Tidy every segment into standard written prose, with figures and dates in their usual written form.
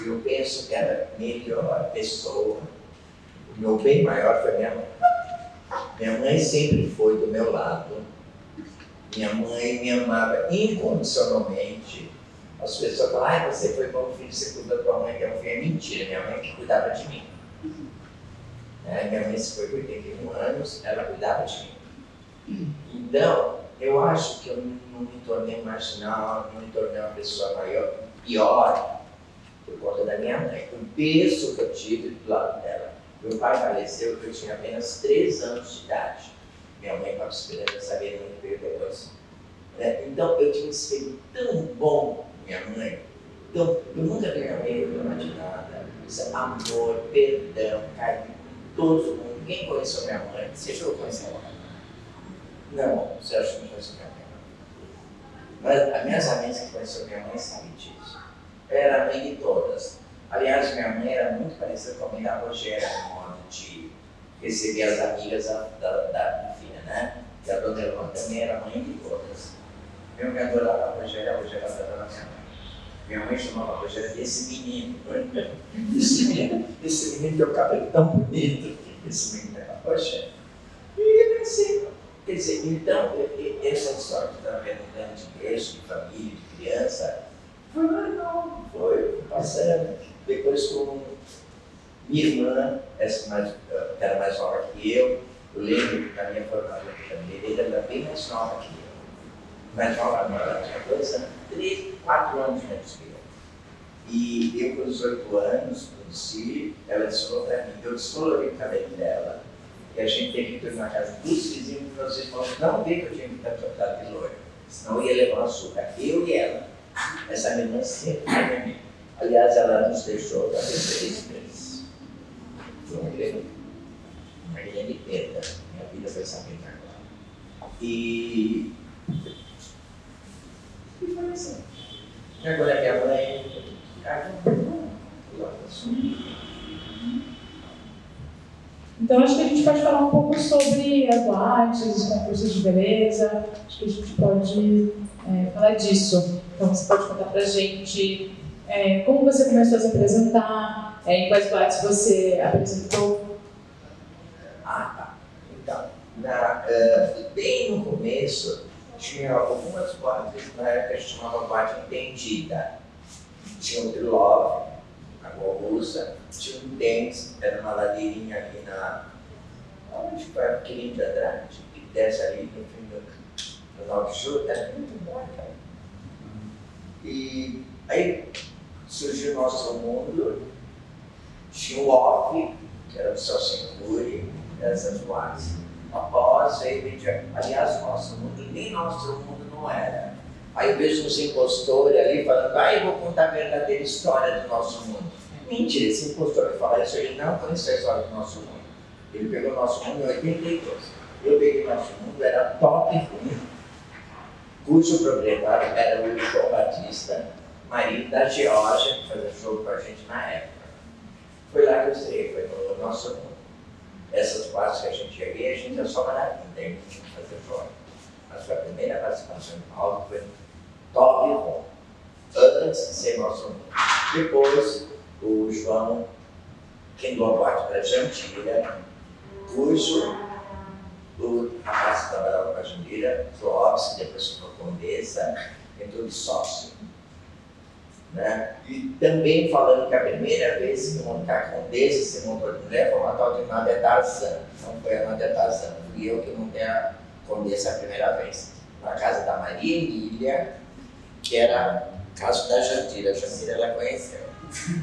Eu penso que era a melhor pessoa, o meu bem maior foi minha mãe. Minha mãe sempre foi do meu lado. Minha mãe me amava incondicionalmente. As pessoas falam, ah, você foi bom filho, você cuidou da tua mãe, que é um filho. É mentira, minha mãe que cuidava de mim. Minha mãe se foi com 81 anos, ela cuidava de mim. Então, eu acho que eu não me tornei marginal, não me tornei uma pessoa maior, pior, por conta da minha mãe. O berço que eu tive do lado dela. Meu pai faleceu quando eu tinha apenas 3 anos de idade. Minha mãe estava esperando saber muito veio depois. Então, eu tinha um espelho tão bom com minha mãe. Então, eu nunca vi minha mãe reclamar de nada. Isso é amor, perdão, carinho com todo mundo. Quem conheceu minha mãe? Você já conheceu ela? Não, você acha que não conheceu minha mãe? Mas as minhas amigas que conheceram minha mãe sabem disso. Ela era a mãe de todas. Aliás, minha mãe era muito parecida com a mãe da Rogéria, no modo de receber as amigas da filha, né? E a dona Elma também era mãe de todas. Eu me adorava a Rogéria adorava a minha mãe. Minha mãe chamava a Rogéria desse menino. Esse menino tem o cabelo tão bonito. Esse menino era a Rogéria. E ele assim, quer dizer, então, essa história que estava vendo de berço, de família, de criança, foi normal, foi passando. Depois com minha irmã, que era mais nova que eu lembro que na minha formatura de cabeleireira ela era bem mais nova que eu. Mais nova, não, ela tinha 2 anos, 3, 4 anos menos que eu. E eu, com 18 anos, conheci, ela ensinou para mim, eu descolori o cabelo dela. E a gente teve que ir na casa dos vizinhos, e meus irmãos não viram que eu tinha que estar trocado de loiro, senão eu ia levar açúcar, eu e ela. Essa minha irmã sempre foi minha amiga. Aliás, ela nos deixou para ter 3 meses. Foi uma grande perda. Minha vida foi essa perda agora. E foi assim. E agora minha mãe. Então, acho que a gente pode falar um pouco sobre as boates, os concursos de beleza. Acho que a gente pode falar disso. Então, você pode contar pra gente como você começou a se apresentar, em quais boates você apresentou. Tá. Então, bem no começo, tinha algumas boates, na época a gente chamava boate entendida. Tinha o Trilove, na Rua Russa, tinha um Dance, era uma ladeirinha ali onde foi a Quirino de Andrade, que desce ali no fim do 9 de julho, era muito bom, cara. E aí surgiu o Nosso Mundo, tinha o Off, que era o Celso Cury, essas boates. Após veio Mediano. Aliás, o Nosso Mundo, nem Nosso Mundo não era. Aí eu vejo uns impostores ali falando, eu vou contar a verdadeira história do nosso mundo. Mentira, esse impostor que fala isso, ele não conhece a história do nosso mundo. Ele pegou o nosso mundo em 82. Eu peguei o nosso mundo, era top ruim, cujo proprietário era o João Batista, marido da Geórgia, que fazia jogo com a gente na época. Foi lá que eu estreiei, foi no nosso mundo. Essas partes que a gente ia ver, a gente ia só maravilha, daí não tinha que fazer jogo. Mas foi a primeira participação em palco, foi top bom. Antes de ser nosso mundo. Depois, o João queimou a boate para a Jandira, cujo o rapaz que trabalhava com a Jandira, Clóvis, que depois ficou Condessa, entrou de sócio. Né? E também falando que a primeira vez que montar Condessa se montou de mulher foi uma tal de Nádia Tarzan. Não foi a Nádia Tarzan, fui eu que montei a Condessa a primeira vez. Na casa da Maria Emília, que era caso da Jandira. A Jandira ela conheceu.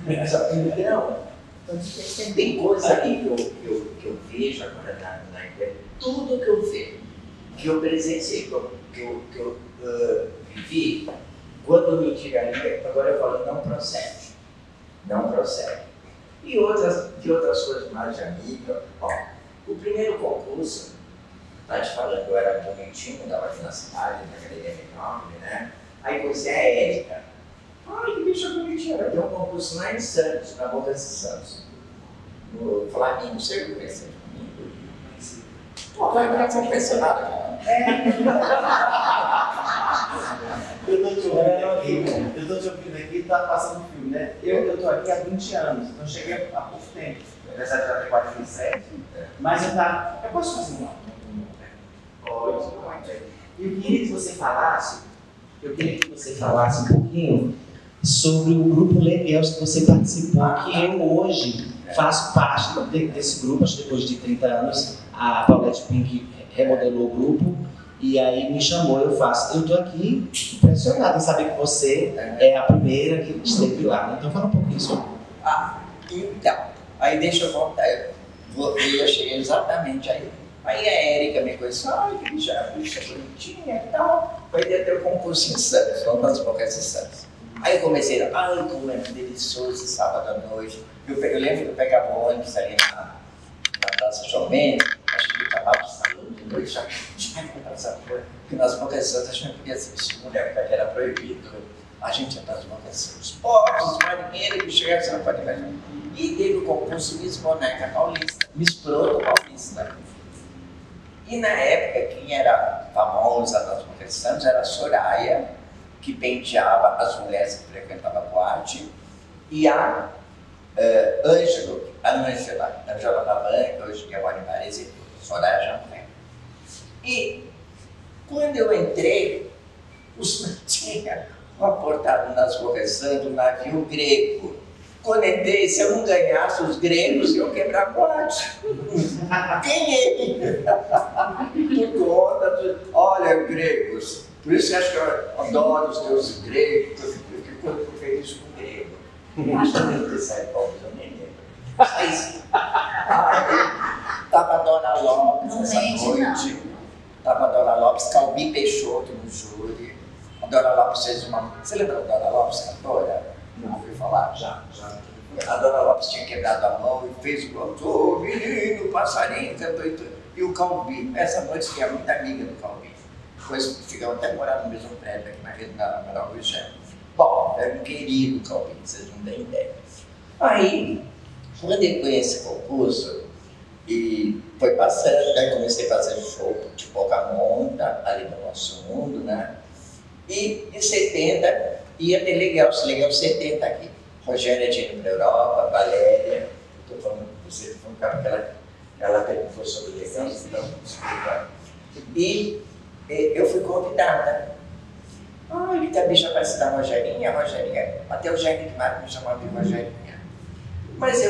Então, tem coisa ali que eu vejo agora na internet, tudo que eu vejo, que eu presenciei, que eu vivi, quando me diga ali, agora eu falo, não procede. Não procede. E outras coisas mais de amiga. O primeiro concurso, tá te falando, eu era bonitinho, estava aqui na cidade, na Galeria Enorme, né? Aí conheci a Érica. Ai, que bicha bonitinha. Ela deu um concurso lá em Santos, na Boca de Santos. No Flamengo, você conhece o Flamengo? Pô, vai ficar impressionada. Eu tô te ouvindo aqui, tá passando um filme, né? Eu tô aqui há 20 anos, então cheguei há pouco tempo. Apesar de já ter 47, mas eu posso fazer uma pergunta? Eu queria que você falasse um pouquinho sobre o grupo Leguels que você participou, que eu hoje faço parte desse grupo, acho que depois de 30 anos, a Paulette Pink remodelou o grupo e aí me chamou, eu estou aqui impressionado em saber que você é a primeira que esteve lá, né? Então fala um pouquinho sobre. Então, aí deixa eu voltar, eu cheguei exatamente aí. Aí a Érica me conheceu, que bicha bonitinha e tal. Foi ter o concurso em Santos, vamos fazer poucas em Santos. Aí eu comecei, como é delicioso sábado à noite. Eu lembro que eu pegava o ônibus ali na Praça João Mendes, acho que eu acabava de sair de noite, já ia passar por. Porque nas bocas de Santos a gente não podia assistir mulher, porque era proibido. A gente ia nas bocas de Santos. Os pobres, os marinheiros que chegaram, você não pode imaginar. E teve o concurso Miss Boneca Paulista, Miss Proto Paulista. E na época, quem era famosa nas bocas de Santos era a Soraya, que penteava as mulheres que frequentavam a boate, e a Ângela Babanca, hoje que é mora em Paris, e Soraya já não é. E quando eu entrei, tinha aportado nas bocas de Santos um navio grego. Quando entrei, se eu não ganhasse os gregos, eu quebrar a boate. Ganhei! Por conta olha, gregos. Por isso que acho que eu adoro os deuses gregos, eu fico feliz com o grego. Acho que eu ter saído para eu nem lembro. Mas, tava a Dona Lopes essa noite. Tava a Dona Lopes, Calbi Peixoto no júri. A Dona Lopes fez uma. Você lembra da Dona Lopes, cantora? Não ouviu falar? Já. A Dona Lopes tinha quebrado a mão e fez o cantor, menino, passarinho, cantou e tudo. E o Calbi, essa noite, que é muito amiga do Calbi. Depois ficamos até morando no mesmo prédio aqui na Rua Gêmea. Bom, era um querido Calbi, vocês não têm ideia. Aí, quando eu conheci esse concurso, e foi passando, aí comecei a fazer show de Pocahontas, ali no Nosso Mundo, né? E em 70 ia ter Leguel 70 aqui. Rogéria tinha ido para a Europa, Valéria, estou falando com você, porque ela perguntou sobre Leguel, então, desculpa. E eu fui convidada. Que a bicha parece da Rogerinha, até o Jair de Mato me chamava de Rogerinha. Mas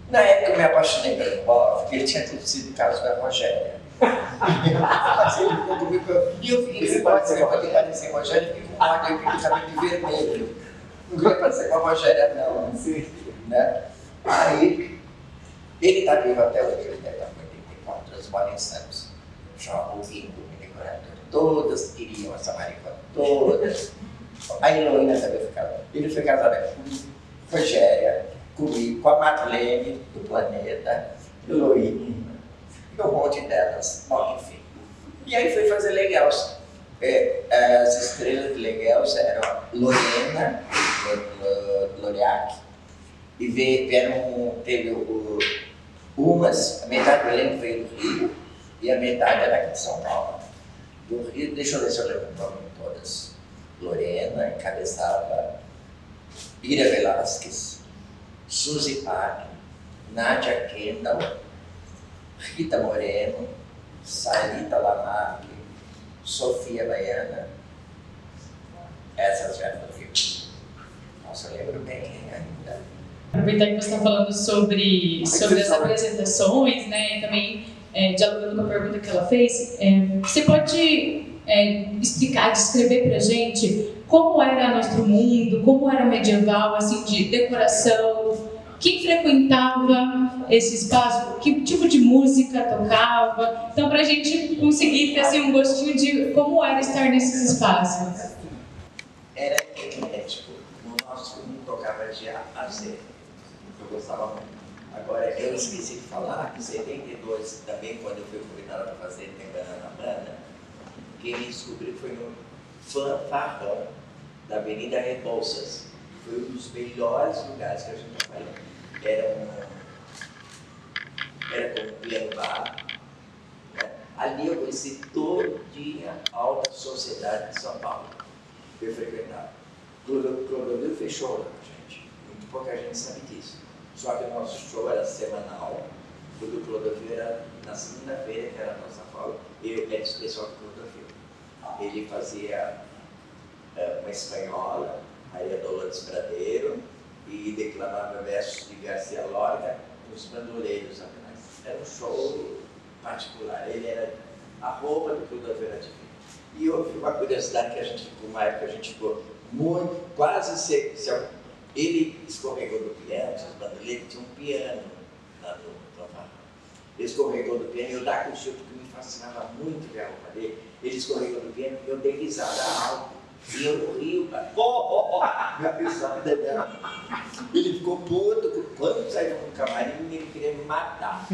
na época eu me apaixonei pelo Bob, porque ele tinha sido caso da Rogéria. Mas ele ficou comigo, e eu fiquei com pode parecer Rogéria, eu fiquei com ódio, eu fiquei cabelo vermelho. Não queria parecer com a Rogéria, não. Né? Aí, ele está vivo até hoje, ele deve estar com 84 anos, mora em Santos. Chama o Ringo, me decorador. Todas queriam essa marica, todas. A Heloína também foi casada. Ele foi casado com Rogéria, comigo, com a Marlene do Planeta, Heloína, e um monte delas. Bom, enfim. E aí foi fazer Leguels. As estrelas de Leguels eram Lorena, Loriac, e teve umas, a metade do elenco veio do Rio, e a metade era aqui de São Paulo. Do Rio, deixa eu ver se eu lembro o nome de todas. Lorena encabeçava Ira Velasquez, Suzy Park, Nádia Kendall, Rita Moreno, Sarita Lamarque, Sofia Baiana. Essas já do Rio. Nossa, eu lembro bem ainda. Aproveitar que você está falando sobre as apresentações, né, e também dialogando com a pergunta que ela fez, você pode explicar, descrever para a gente como era nosso mundo, como era medieval, assim, de decoração, quem frequentava esse espaço, que tipo de música tocava, então para a gente conseguir ter assim, um gostinho de como era estar nesses espaços. Era eclético, no nosso mundo tocava de A a Z, eu gostava muito. Agora, eu esqueci de falar que em 72, também quando eu fui convidado para fazer Tengana na Banda, quem me descobriu foi no Fanfarrão da Avenida Rebouças. Foi um dos melhores lugares que a gente trabalhou. Era com um piano bar, né? Ali eu conheci todo dia a alta sociedade de São Paulo. Eu frequentava. Clodovil fechou lá, gente. Muito pouca gente sabe disso. Só que o nosso show era semanal. O do Clodovil era na segunda-feira, que era a nossa folga. Eu era especial do Clodovil. Ele fazia uma espanhola, Maria Dolores Bradeiro, e declamava versos de Garcia Lorca, os bandoleiros atrás. Era um show particular. Ele era a roupa do Clodovil era divina. E houve uma curiosidade que a gente ficou, uma época a gente ficou muito, quase ele escorregou do piano, os bandoleiros tinham um piano lá no farol. Ele escorregou do piano e eu dava com o Chico, que me fascinava muito ver a roupa dele. Ele escorregou do piano e eu dei risada alto. E eu no rio, cara. Minha risada dela. Ele ficou puto. Quando saiu no camarim, ele queria me matar.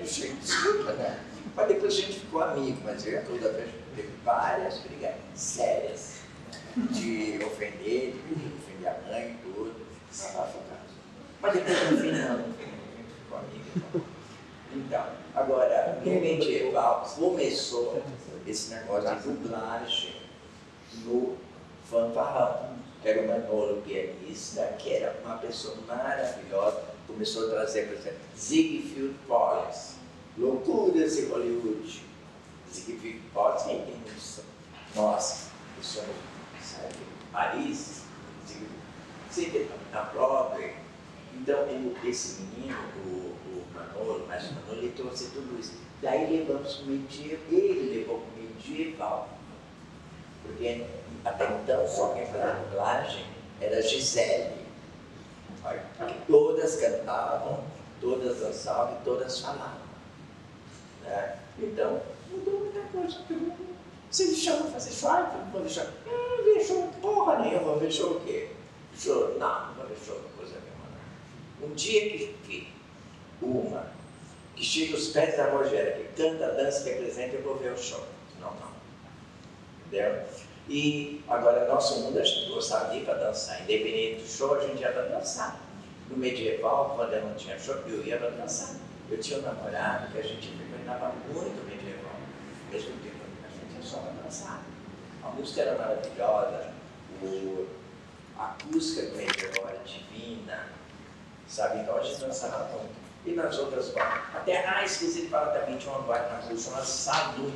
Gente, desculpa, né? Mas depois a gente ficou amigo. Mas eu toda vez teve várias brigas sérias de ofender, de ofender a mãe e tudo. Mas depois no final, a gente ficou amigo. Então, agora, no medieval, começou esse negócio de dublagem no fanfarrão. Era o Manolo pianista, que era uma pessoa maravilhosa, começou a trazer, por exemplo, Ziegfeld Follies, Loucuras de Hollywood. Ziegfeld Follies, quem tem isso? Nós, que somos, sabe, Paris, sempre na Broadway. Então, esse menino, o Manolo, mas o Manolo, ele trouxe tudo isso. Daí levamos para o medieval, ele levou para o medieval. Porque até então só quem fazia dublagem era Gisele. Todas cantavam, todas dançavam e todas falavam. Né? Então, mudou muita coisa. Você me chama para fazer show? Não vou deixar. Não ver show porra nenhuma, vou ver show o quê? Show? Não vou ver show, coisa nenhuma. Um dia que uma que chega aos pés da Rogéria, que canta, dança, que apresenta, eu vou ver o show. Não. Entendeu? E agora, no nosso mundo, a gente gostava de ir para dançar. Independente do show, a gente ia para dançar. No medieval, quando eu não tinha show, eu ia para dançar. Eu tinha um namorado que a gente frequentava muito medieval. Mesmo tempo, a gente ia só para dançar. A música era maravilhosa, a acústica do medieval era divina, sabe? Então a gente dançava muito. E nas outras boates. Até, esqueci de falar também, tinha uma boate na rua chamada Saloon.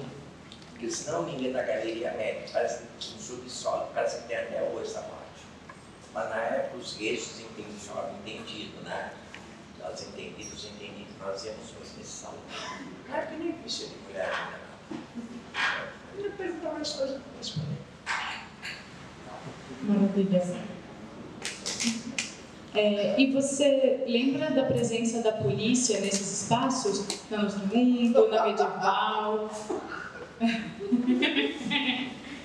Porque se não me engano, na Galeria América, parece que um subsolo, parece que tem até hoje essa parte. Mas na época os gueixos entendiam, entendido, né? Nós entendidos, nós íamos nesse salão. Na época nem existia de mulher ainda não. Eu ia perguntar mais coisas para responder. Maravilha. E você lembra da presença da polícia nesses espaços? Na Nosso Mundo, na Medieval?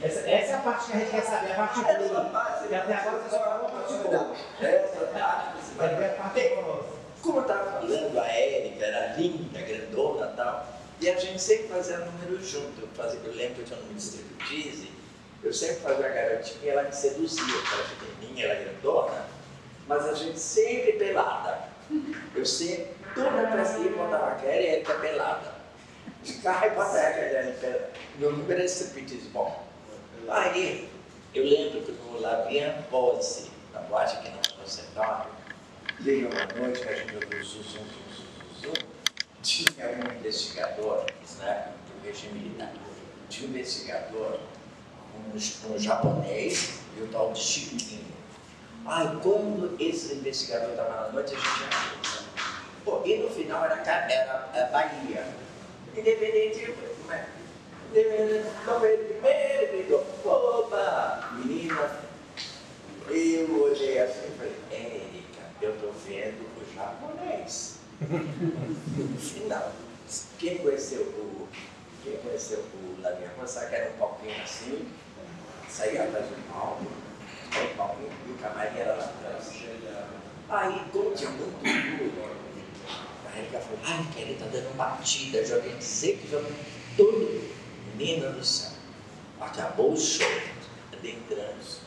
Essa é a parte que a gente quer saber, a parte boa. E até agora você só falou a parte boa. Essa parte você vai ver a parte boa. Como eu estava falando, a Érica era linda, grandona e tal. E a gente sempre fazia número junto. Eu lembro que eu tinha um número de striptease, eu sempre fazia a garotinha e ela me seduzia, porque ela era pequenininha, ela era grandona, mas a gente sempre pelada. Eu sempre, toda festa que eu botava a Érica pelada. De carro e bateca, meu número era striptease. Bom, aí eu lembro que no Lavian Pose, na boate aqui no Central, veio uma noite que a gente ouviu zum, tinha um investigador, isso na época do regime militar, tinha um investigador, um japonês e o tal de Chiquinho. Quando esse investigador estava na noite, a gente ia. E no final era Bahia. Independente, não veio primeiro, ele gritou, opa, menina, eu olhei assim e falei, Érica, eu estou vendo o japonês. No final, quem conheceu o Lavian sabe que era um palquinho assim, saía atrás do palco, e o camarim era lá atrás. Aí, como tinha muito duro, a Érica falou, ele está dando batida, já vem dizer que já todo menina do céu. Acabou o show, adentramos.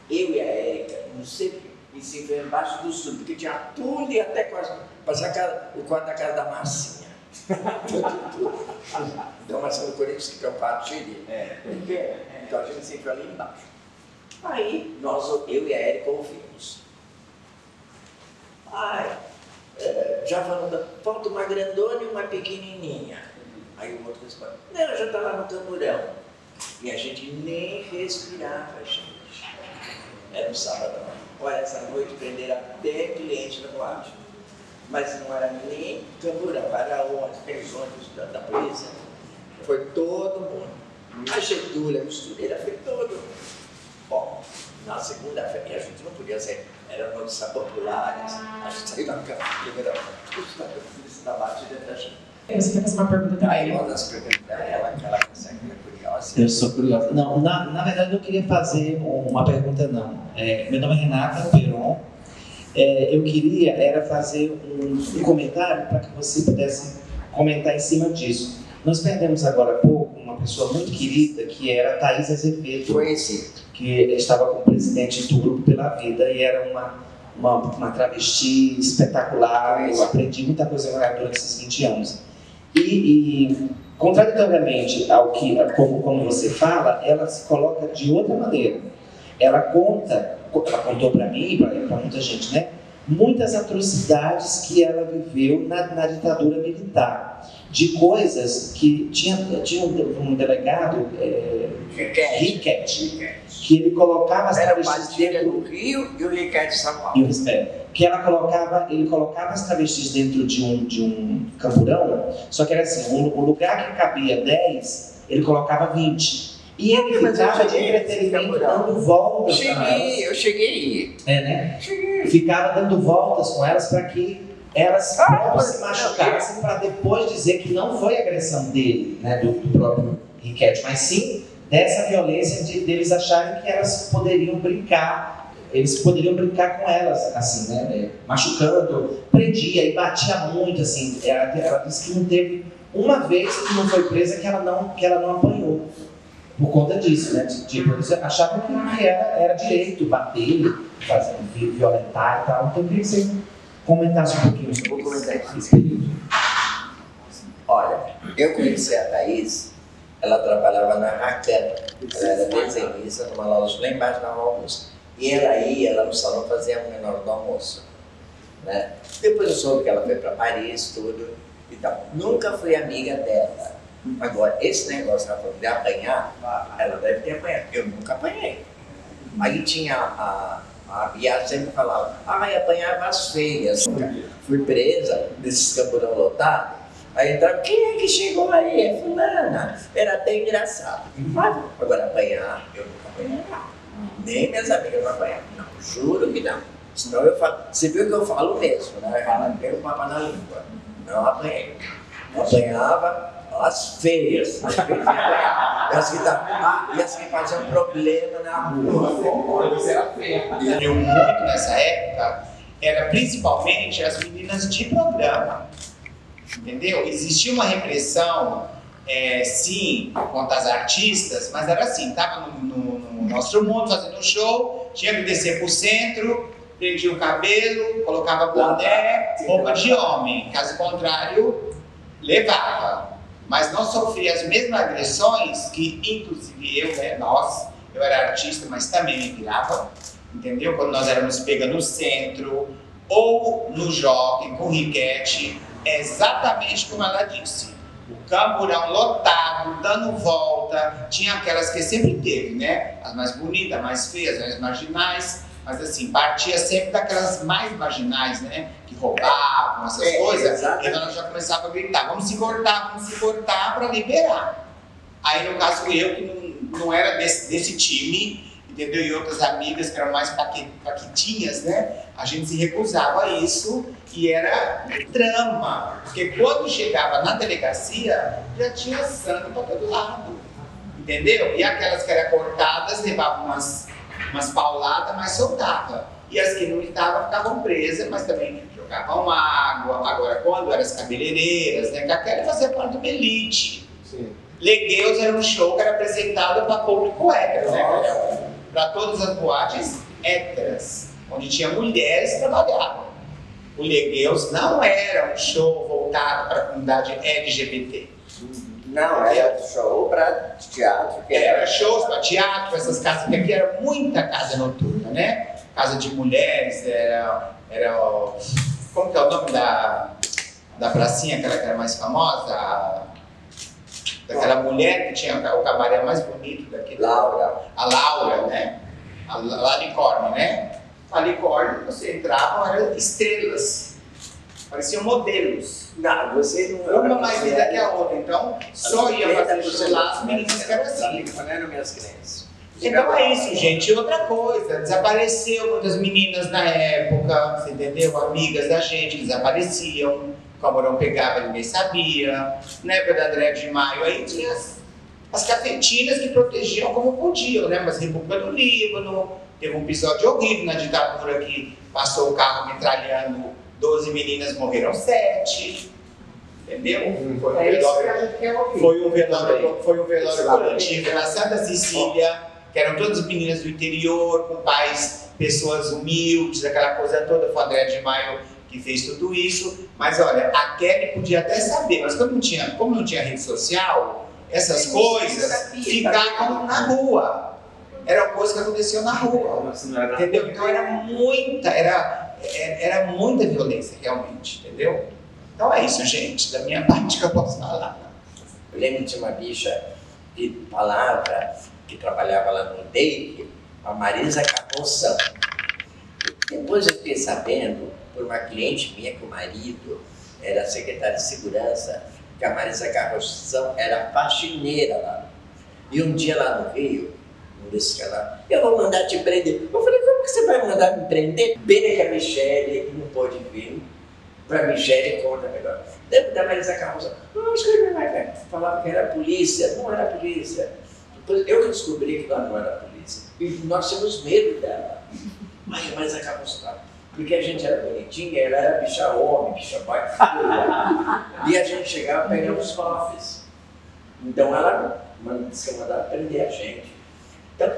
Eu e a Érica, não sei, e se foi embaixo do sul, porque tinha tudo e até quase, passar o quarto da casa da Marcinha. Então, mas no Corinthians que é um partilho. Então a gente sempre ali embaixo. Aí, eu e a Érica ouvimos. Já falando, falta uma grandona e uma pequenininha. Aí o outro responde, não, já está lá no tamborão. E a gente nem respirava, gente. Era um sábado. Olha, essa noite prenderam até cliente na boate. Mas não era nem tamborão, era os ônibus da polícia. Foi todo mundo. A Getúlia, a costureira, foi todo mundo. Bom, na segunda-feira, e a gente não podia sair, eram notícias populares, a gente saiu na primeira da batida da gente. Você quer fazer uma pergunta também? Aí uma das perguntas dela, que ela consegue ser curiosa. Eu sou curiosa. Não, na verdade eu queria fazer uma pergunta, não. Meu nome é Renata Peron. Eu queria fazer um comentário para que você pudesse comentar em cima disso. Nós perdemos agora há pouco uma pessoa muito querida, que era a Thaís Azevedo. Conheci. Que estava como presidente do Grupo Pela Vida e era uma travesti espetacular. Eu aprendi muita coisa com ela durante esses 20 anos. E contraditoriamente ao que, como você fala, ela se coloca de outra maneira. Ela contou para mim e para muita gente, né? Muitas atrocidades que ela viveu na ditadura militar. De coisas que tinha um delegado, Riquete, que ele colocava as travestis dentro do Rio e o Riquete de São Paulo. Que ele colocava as travestis dentro de um camburão, só que era assim, o lugar que cabia 10, ele colocava 20. E ele ficava de entretenimento dando voltas com elas. Eu cheguei. Né? Ficava dando voltas com elas para que elas se machucassem, para depois dizer que não foi agressão dele, né, do próprio Riquete, mas sim dessa violência deles acharem que elas poderiam brincar. Eles poderiam brincar com elas, assim, né, machucando, prendia e batia muito, assim. Ela disse que não teve uma vez que não foi presa que ela não apanhou. Por conta disso, né? Tipo, eles achavam que era direito bater, violentar e tal. Então eu queria que você comentasse um pouquinho sobre esse período. Olha, eu conheci a Thaís, ela trabalhava na Racan, ela era desenhista numa loja lá embaixo da Rua Augusta. E ela ia lá no salão fazer a menor do almoço. Né? Depois eu soube que ela foi para Paris, tudo e tal. Nunca fui amiga dela. Agora, esse negócio de apanhar, ela deve ter apanhado. Eu nunca apanhei. Aí tinha a Bia sempre falava, apanhava as feias. Fui presa desses camburão lotados. Aí entrava, quem é que chegou aí? É fulana. Era até engraçado. Agora, apanhar, eu nunca apanhei. Nem minhas amigas não apanharam. Não, juro que não. Senão eu falo, você viu que eu falo mesmo, né? Eu tenho um papo na língua. Não apanhei. Apanhava as feias. As feias e as que faziam problema na rua. Você era feia. Eu muito nessa época, era principalmente as meninas de programa. Entendeu? Existia uma repressão, sim, contra as artistas, mas era assim, tava no nosso mundo fazendo show, tinha que descer pro centro, prendia o cabelo, colocava boné, roupa de homem, caso contrário, levava. Mas não sofria as mesmas agressões que, inclusive eu, né, eu era artista, mas também me virava, entendeu? Quando nós éramos pega no centro, ou no jockey, com Riquete, exatamente como ela disse. O camburão lotado, dando volta, tinha aquelas que sempre teve, né? As mais bonitas, as mais feias, as mais marginais, mas assim, partia sempre daquelas mais marginais, né? Que roubavam, essas coisas. Exatamente. Então ela já começava a gritar, vamos se cortar para liberar. Aí no caso eu, que não era desse time, entendeu? E outras amigas que eram mais paquitinhas, né? A gente se recusava a isso e era drama. Porque quando chegava na delegacia, já tinha sangue para todo lado. Entendeu? E aquelas que eram cortadas levavam umas pauladas, mas soltava. E as que não estavam ficavam presas, mas também jogavam água. Agora, quando eram as cabeleireiras, né? Que aquela fazia parte de uma elite. Legueus era um show que era apresentado para público hétero, né? Para todas as boates héteras, onde tinha mulheres que trabalhavam. o Legueus não era um show voltado para a comunidade LGBT. Não, era show para teatro. Era shows para teatro, essas casas, porque aqui era muita casa noturna, né? Casa de mulheres, era como que é o nome da pracinha, aquela que era mais famosa? Daquela mulher que tinha o cabaré mais bonito daqui. Laura. A Laura, né? A Lalicorne, né? A Lalicorne, você entrava, eram estrelas. Pareciam modelos. Não, você não... Uma mais linda que a outra. Então, só ia fazer show lá as meninas que eram assim. Não eram minhas crenças. Então é isso, gente. Outra coisa, desapareceu muitas meninas na época, você entendeu? Amigas da gente que desapareciam. O Camorão pegava, ninguém sabia. Na época da André de Maio, aí tinha as cafetinas que protegiam como podiam, né? Mas República do Líbano, teve um episódio horrível na ditadura que passou o carro metralhando 12 meninas, morreram 7. Entendeu? Foi um velório coletivo na Santa Cecília, que eram todas meninas do interior, com pais, pessoas humildes, aquela coisa toda. Foi o André de Maio que fez tudo isso. Mas olha, a Kelly podia até saber, mas como não tinha rede social, essas coisas ficavam na rua. Era uma coisa que aconteceu na rua. Entendeu? Então era muita violência, realmente, entendeu? Então é isso, gente, da minha parte que eu posso falar. Eu lembro de uma bicha de palavra que trabalhava lá no DEIC, a Marisa Carroção. Depois eu fiquei sabendo, por uma cliente minha, que o marido era secretário de segurança, que a Marisa Carroção era faxineira lá. E um dia lá no Rio, disse ela, eu vou mandar te prender. Eu falei, como que você vai mandar me prender? Pena que a Michele não pôde vir, para a Michele conta melhor. Lembra da Marisa Carroção? Não, acho que ele vai falava que era polícia. Não era polícia. Depois eu descobri que ela não era polícia. E nós tínhamos medo dela. Ai, a Marisa Carroção. Porque a gente era bonitinha, ela era bicha homem, bicha pai. E a gente chegava e pegava os cofres. Então ela disse que mandava prender a gente. Então,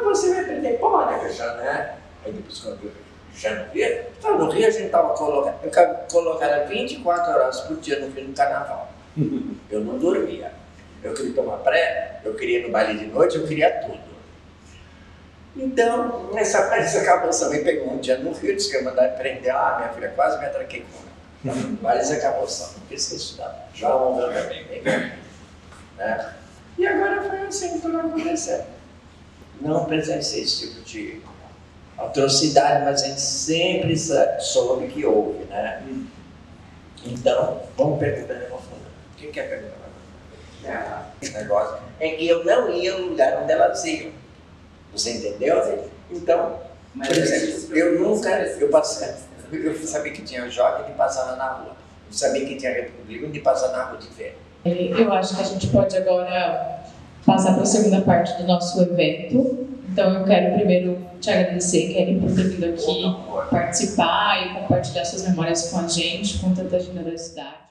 você vai prender, pode, fechar, né? Aí depois quando eu já não via, então, no Rio a gente estava colocando 24 horas por dia no Rio no carnaval. Eu não dormia. Eu queria tomar pré, eu queria ir no baile de noite, eu queria tudo. Então, essa cabeça me pegou um dia no Rio, disse que ia mandar prender. Ah, minha filha, quase me atraquei com ela. Marisa Carroção, não quis estudar. Já morreu também, né? E agora foi assim que tudo aconteceu. Não presenciei esse tipo de atrocidade, mas a gente sempre soube que houve, né? Então, vamos perguntar de uma forma. O que é perguntar? Esse negócio é que eu não ia no lugar onde elas iam. Você entendeu? Então, por exemplo, eu sabia que tinha jockey de passar na rua. Eu sabia que tinha República de passar na rua de ver. Eu acho que a gente pode agora passar para a segunda parte do nosso evento. Então eu quero primeiro te agradecer, Kelly, por ter vindo aqui participar e compartilhar suas memórias com a gente, com tanta generosidade.